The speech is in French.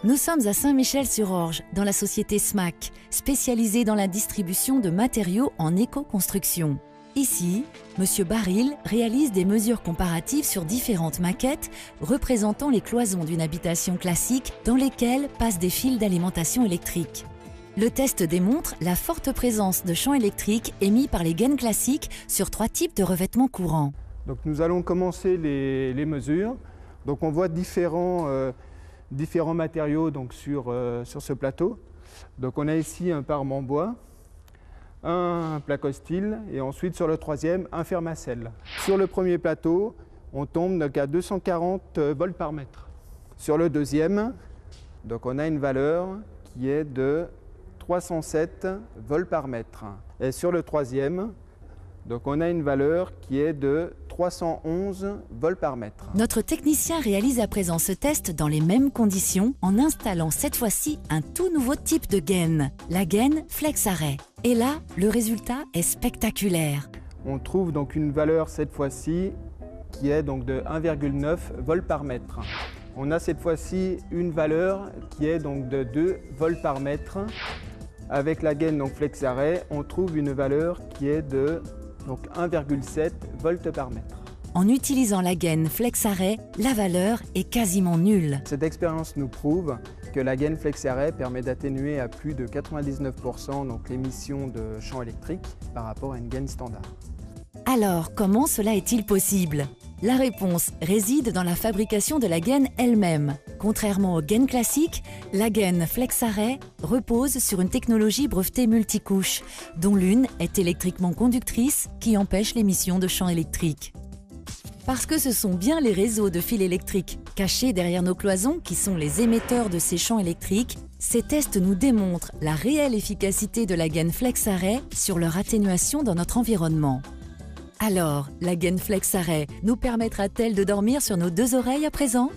Nous sommes à Saint-Michel-sur-Orge, dans la société SMAC, spécialisée dans la distribution de matériaux en éco-construction. Ici, M. Baril réalise des mesures comparatives sur différentes maquettes représentant les cloisons d'une habitation classique dans lesquelles passent des fils d'alimentation électrique. Le test démontre la forte présence de champs électriques émis par les gaines classiques sur 3 types de revêtements courants. Donc nous allons commencer les mesures. Donc on voit différents matériaux donc sur ce plateau. Donc on a ici un parement bois, un placo-style et ensuite sur le troisième un fermacelle. Sur le premier plateau, on tombe donc à 240 volts par mètre. Sur le deuxième, donc on a une valeur qui est de 307 volts par mètre. Et sur le troisième, donc on a une valeur qui est de 311 volts par mètre. Notre technicien réalise à présent ce test dans les mêmes conditions en installant cette fois-ci un tout nouveau type de gaine, la gaine flex-arrêt. Et là, le résultat est spectaculaire. On trouve donc une valeur cette fois-ci qui est donc de 1,9 volts par mètre. On a cette fois-ci une valeur qui est donc de 2 volts par mètre. Avec la gaine donc flex-arrêt, on trouve une valeur qui est de donc 1,7 volts par mètre. En utilisant la gaine flex-arrêt, la valeur est quasiment nulle. Cette expérience nous prouve que la gaine flex-arrêt permet d'atténuer à plus de 99% donc l'émission de champs électriques par rapport à une gaine standard. Alors, comment cela est-il possible? La réponse réside dans la fabrication de la gaine elle-même. Contrairement aux gaines classiques, la gaine flex-arrêt repose sur une technologie brevetée multicouche, dont l'une est électriquement conductrice qui empêche l'émission de champs électriques. Parce que ce sont bien les réseaux de fils électriques cachés derrière nos cloisons qui sont les émetteurs de ces champs électriques, ces tests nous démontrent la réelle efficacité de la gaine flex-arrêt sur leur atténuation dans notre environnement. Alors, la gaine flex-arrêt nous permettra-t-elle de dormir sur nos 2 oreilles à présent ?